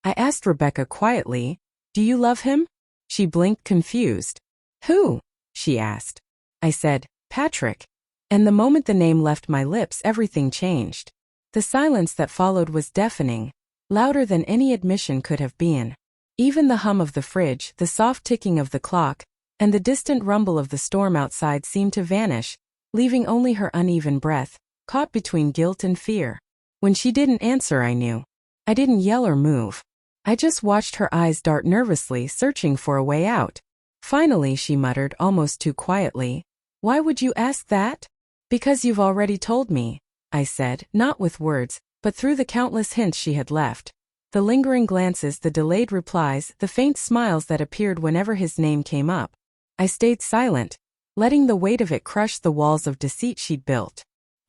I asked Rebecca quietly. Do you love him? She blinked confused. Who? She asked. I said, Patrick. And the moment the name left my lips, everything changed. The silence that followed was deafening, louder than any admission could have been. Even the hum of the fridge, the soft ticking of the clock, and the distant rumble of the storm outside seemed to vanish, leaving only her uneven breath, caught between guilt and fear. When she didn't answer, I knew. I didn't yell or move. I just watched her eyes dart nervously, searching for a way out. Finally, she muttered almost too quietly, Why would you ask that? Because you've already told me, I said, not with words, but through the countless hints she had left. The lingering glances, the delayed replies, the faint smiles that appeared whenever his name came up. I stayed silent, letting the weight of it crush the walls of deceit she'd built.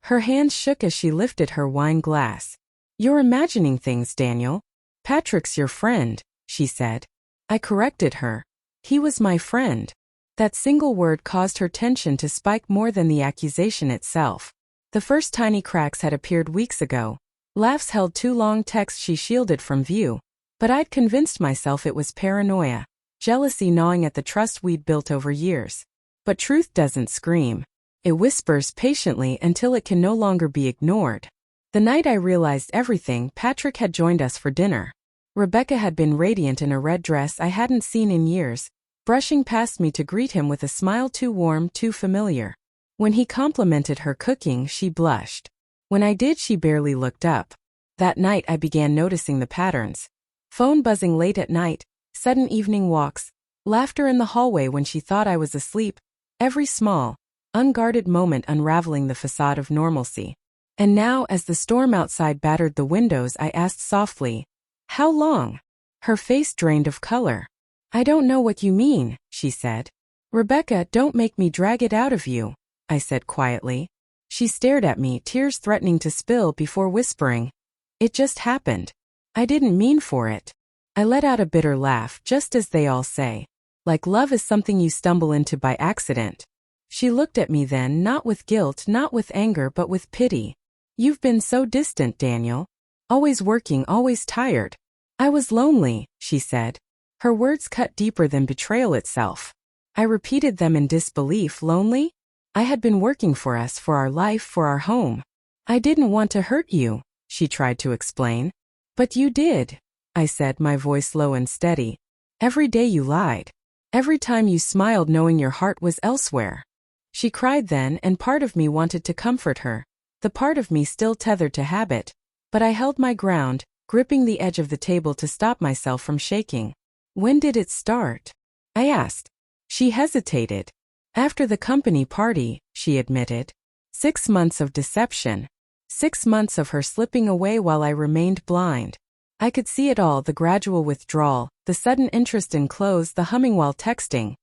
Her hands shook as she lifted her wine glass. You're imagining things, Daniel. Patrick's your friend, she said. I corrected her. He was my friend. That single word caused her tension to spike more than the accusation itself. The first tiny cracks had appeared weeks ago. Laughs held too long, texts she shielded from view. But I'd convinced myself it was paranoia, jealousy gnawing at the trust we'd built over years. But truth doesn't scream. It whispers patiently until it can no longer be ignored. The night I realized everything, Patrick had joined us for dinner. Rebecca had been radiant in a red dress I hadn't seen in years, brushing past me to greet him with a smile too warm, too familiar. When he complimented her cooking, she blushed. When I did, she barely looked up. That night I began noticing the patterns. Phone buzzing late at night, sudden evening walks, laughter in the hallway when she thought I was asleep, every small, unguarded moment unraveling the facade of normalcy. And now, as the storm outside battered the windows, I asked softly, How long? Her face drained of color. I don't know what you mean, she said. Rebecca, don't make me drag it out of you, I said quietly. She stared at me, tears threatening to spill before whispering, It just happened. I didn't mean for it. I let out a bitter laugh, just as they all say. Like love is something you stumble into by accident. She looked at me then, not with guilt, not with anger, but with pity. You've been so distant, Daniel. Always working, always tired. I was lonely, she said. Her words cut deeper than betrayal itself. I repeated them in disbelief. Lonely? I had been working for us, for our life, for our home. I didn't want to hurt you, she tried to explain. But you did, I said, my voice low and steady. Every day you lied. Every time you smiled knowing your heart was elsewhere. She cried then, and part of me wanted to comfort her, the part of me still tethered to habit. But I held my ground, gripping the edge of the table to stop myself from shaking. When did it start? I asked. She hesitated. After the company party, she admitted. 6 months of deception. 6 months of her slipping away while I remained blind. I could see it all, the gradual withdrawal, the sudden interest in clothes, the humming while texting.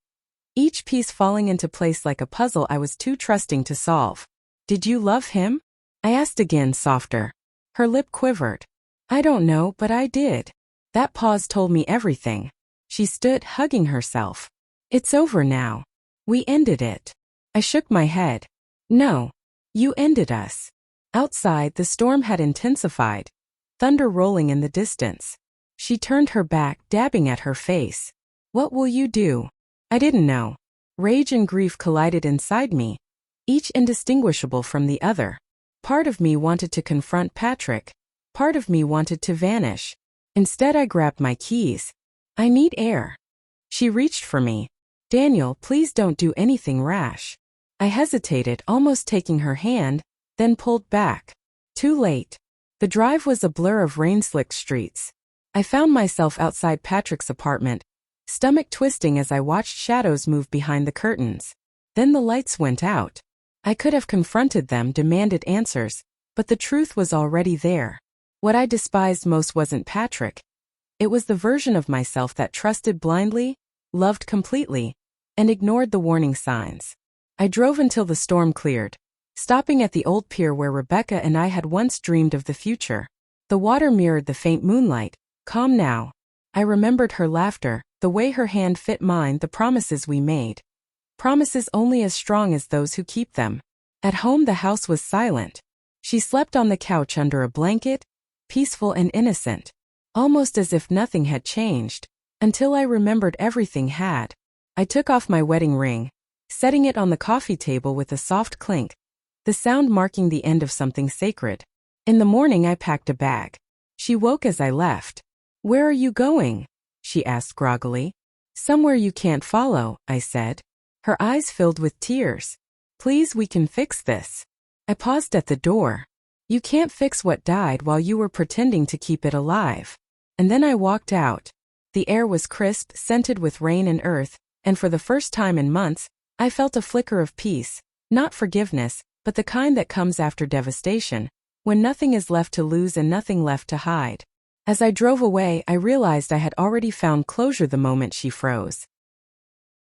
Each piece falling into place like a puzzle I was too trusting to solve. Did you love him? I asked again, softer. Her lip quivered. I don't know, but I did. That pause told me everything. She stood, hugging herself. It's over now. We ended it. I shook my head. No. You ended us. Outside, the storm had intensified. Thunder rolling in the distance. She turned her back, dabbing at her face. What will you do? I didn't know. Rage and grief collided inside me, each indistinguishable from the other. Part of me wanted to confront Patrick. Part of me wanted to vanish. Instead, I grabbed my keys. I need air. She reached for me. Daniel, please don't do anything rash. I hesitated, almost taking her hand, then pulled back. Too late. The drive was a blur of rain-slicked streets. I found myself outside Patrick's apartment, stomach twisting as I watched shadows move behind the curtains. Then the lights went out. I could have confronted them, demanded answers, but the truth was already there. What I despised most wasn't Patrick. It was the version of myself that trusted blindly, loved completely, and ignored the warning signs. I drove until the storm cleared, stopping at the old pier where Rebecca and I had once dreamed of the future. The water mirrored the faint moonlight, calm now. I remembered her laughter, the way her hand fit mine, the promises we made. Promises only as strong as those who keep them. At home, the house was silent. She slept on the couch under a blanket, peaceful and innocent. almost as if nothing had changed, until I remembered everything had. I took off my wedding ring, setting it on the coffee table with a soft clink, the sound marking the end of something sacred. In the morning I packed a bag. She woke as I left. "Where are you going?" she asked groggily. "Somewhere you can't follow," I said. Her eyes filled with tears. "Please, we can fix this." I paused at the door. "You can't fix what died while you were pretending to keep it alive." And then I walked out. The air was crisp, scented with rain and earth, and for the first time in months, I felt a flicker of peace, not forgiveness, but the kind that comes after devastation, when nothing is left to lose and nothing left to hide. As I drove away, I realized I had already found closure the moment she froze.